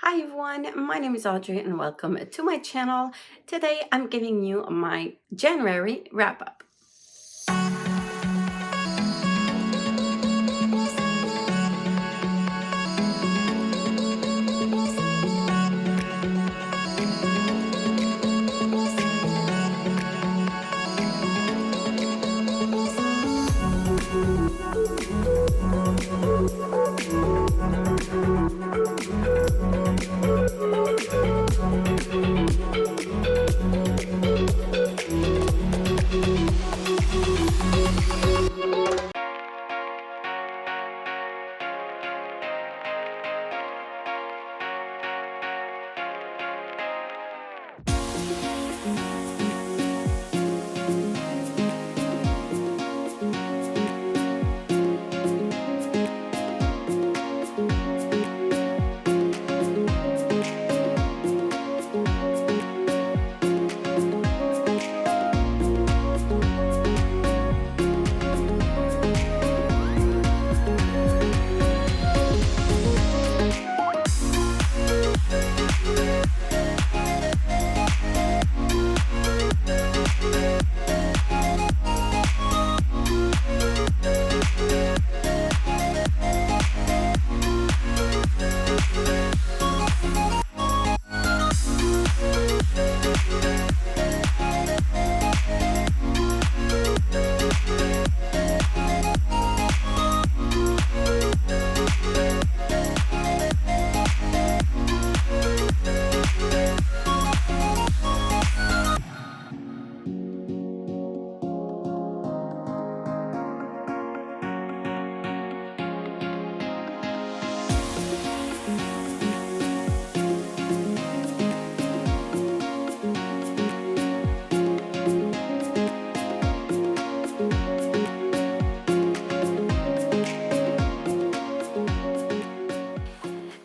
Hi everyone, my name is Audrey and welcome to my channel. Today I'm giving you my January wrap up.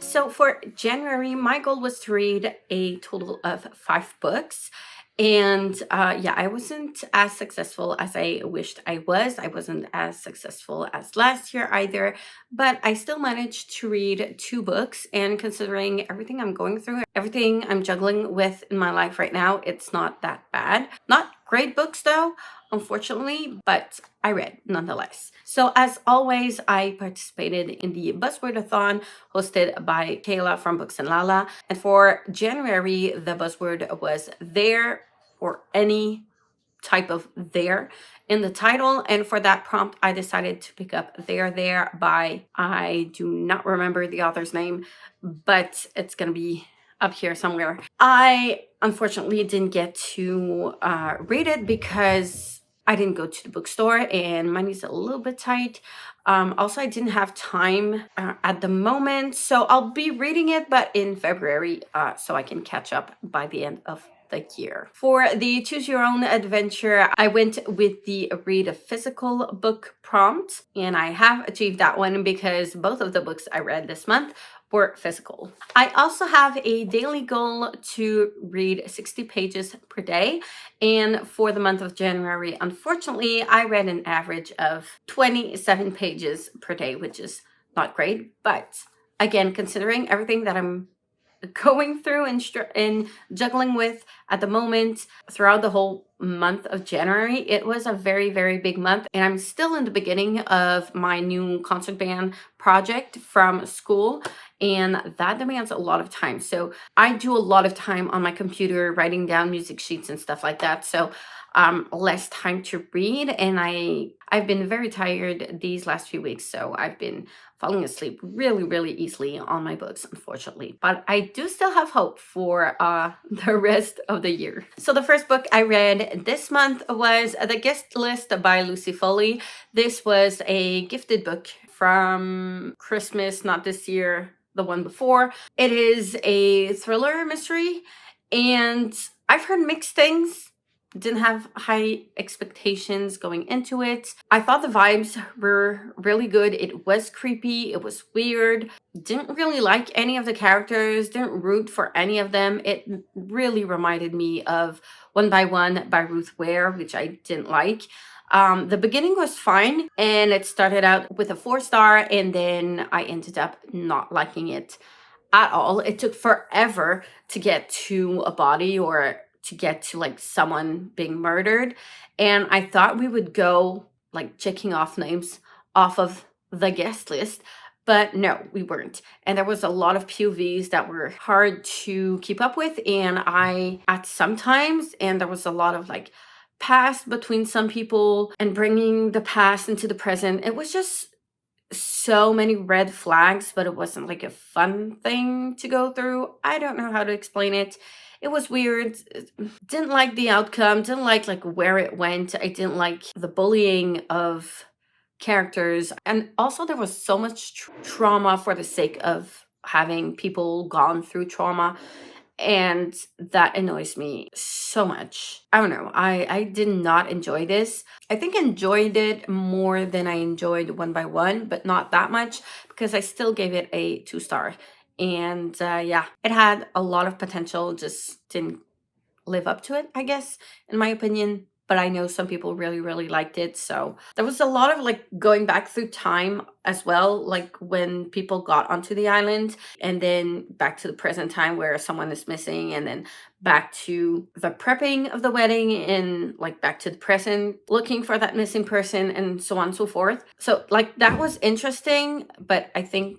So for January, my goal was to read a total of 5 books. And yeah, I wasn't as successful as I wished I was. I wasn't as successful as last year either, but I still managed to read 2 books. And considering everything I'm going through, everything I'm juggling with in my life right now, it's not that bad. Not great books though, unfortunately, but I read nonetheless. So as always, I participated in the Buzzword-a-thon hosted by Kayla from Books and Lala. And for January, the buzzword was there, or any type of there in the title. And for that prompt, I decided to pick up There by, I do not remember the author's name, but it's going to be up here somewhere. I unfortunately didn't get to read it because I didn't go to the bookstore and money's a little bit tight. Also, I didn't have time at the moment, so I'll be reading it, but in February, so I can catch up by the end of the year. For the Choose Your Own Adventure, I went with the read a physical book prompt, and I have achieved that one because both of the books I read this month were physical. I also have a daily goal to read 60 pages per day. And for the month of January, unfortunately, I read an average of 27 pages per day, which is not great. But again, considering everything that I'm going through and juggling with at the moment throughout the whole month of January, it was a very, very big month. And I'm still in the beginning of my new concert band project from school, and that demands a lot of time. So I do a lot of time on my computer writing down music sheets and stuff like that. So less time to read, and I've been very tired these last few weeks, so I've been falling asleep really easily on my books, unfortunately. But I do still have hope for the rest of the year. So the first book I read this month was The Guest List by Lucy Foley. This was a gifted book from Christmas, not this year, the one before. It is a thriller mystery, and I've heard mixed things. Didn't have high expectations going into it. I thought the vibes were really good. It was creepy. It was weird. Didn't really like any of the characters. Didn't root for any of them. It really reminded me of One by One by Ruth Ware, which I didn't like. The beginning was fine, and it started out with a 4-star, and then I ended up not liking it at all. It took forever to get to a body or to get to like someone being murdered. And I thought we would go like checking off names off of the guest list, but no, we weren't. And there was a lot of POVs that were hard to keep up with. And I, at some times, and there was a lot of like past between some people and bringing the past into the present. It was just so many red flags, but it wasn't like a fun thing to go through. I don't know how to explain it. It was weird. Didn't like the outcome, didn't like where it went. I didn't like the bullying of characters. And also there was so much trauma for the sake of having people gone through trauma. And that annoys me so much. I don't know. I did not enjoy this. I think I enjoyed it more than I enjoyed One by One, but not that much because I still gave it a 2-star. And yeah, it had a lot of potential, just didn't live up to it, I guess, in my opinion. But I know some people really, really liked it. So there was a lot of like going back through time as well, like when people got onto the island and then back to the present time where someone is missing, and then back to the prepping of the wedding and like back to the present looking for that missing person and so on and so forth. So like that was interesting, but I think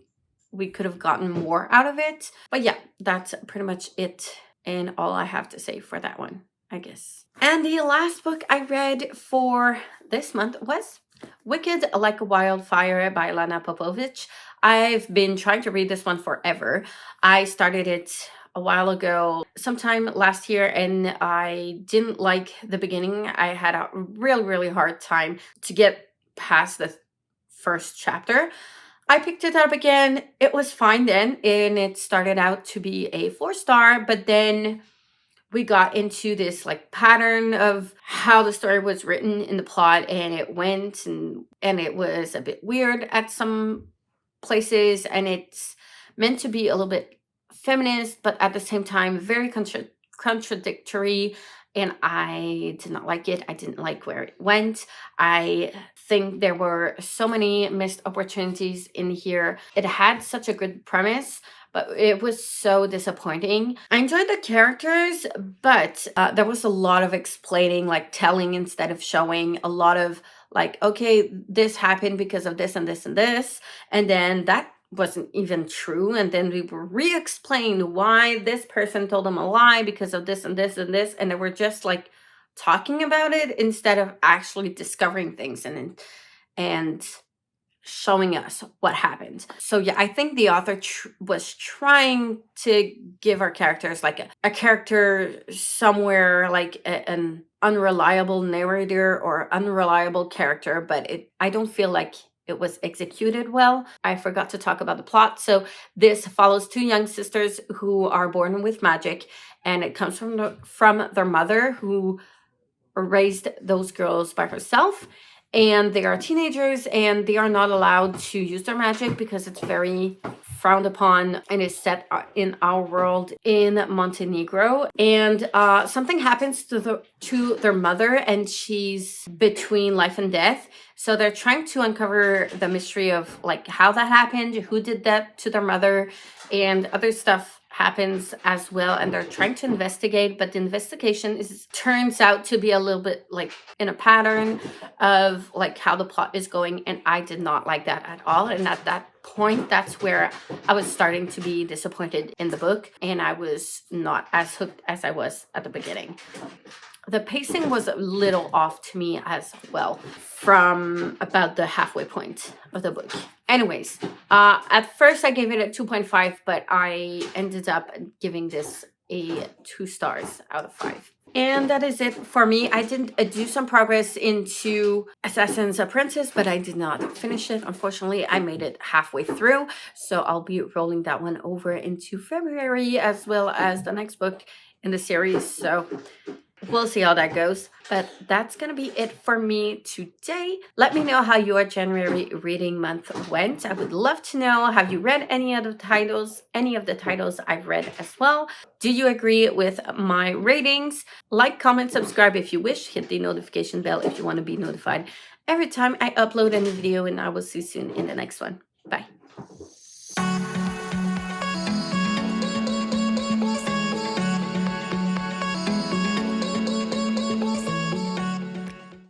we could have gotten more out of it. But yeah, that's pretty much it and all I have to say for that one, I guess. And the last book I read for this month was Wicked Like a Wildfire by Lana Popovich. I've been trying to read this one forever. I started it a while ago, sometime last year, and I didn't like the beginning. I had a really, really hard time to get past the first chapter. I picked it up again. It was fine then, and it started out to be a 4-star, but then we got into this like pattern of how the story was written in the plot, and it went and it was a bit weird at some places, and it's meant to be a little bit feminist, but at the same time very contradictory, and I did not like it. I didn't like where it went. I think there were so many missed opportunities in here. It had such a good premise, but it was so disappointing. I enjoyed the characters, but there was a lot of explaining, like telling instead of showing, a lot of like, okay, this happened because of this and this and this, and then that wasn't even true, and then we were re-explained why this person told them a lie because of this and this and this, and they were just like talking about it instead of actually discovering things and showing us what happened. So yeah, I think the author was trying to give our characters like a character somewhere, like an unreliable narrator or unreliable character, but I don't feel like it was executed well. I forgot to talk about the plot. So this follows 2 young sisters who are born with magic, and it comes from their mother, who raised those girls by herself. And they are teenagers, and they are not allowed to use their magic because it's very frowned upon, and is set in our world in Montenegro. And something happens to their mother, and she's between life and death. So they're trying to uncover the mystery of like how that happened, who did that to their mother, and other stuff happens as well, and they're trying to investigate, but the investigation turns out to be a little bit like in a pattern of like how the plot is going, and I did not like that at all. And at that point, that's where I was starting to be disappointed in the book, and I was not as hooked as I was at the beginning. The pacing was a little off to me as well from about the halfway point of the book. Anyways, at first I gave it a 2.5, but I ended up giving this a 2 stars out of 5. And that is it for me. I did do some progress into Assassin's Apprentice, but I did not finish it. Unfortunately, I made it halfway through, so I'll be rolling that one over into February, as well as the next book in the series. So we'll see how that goes. But that's going to be it for me today. Let me know how your January reading month went. I would love to know, have you read any of the titles I've read as well? Do you agree with my ratings? Like, comment, subscribe if you wish. Hit the notification bell if you want to be notified every time I upload a new video, and I will see you soon in the next one. Bye.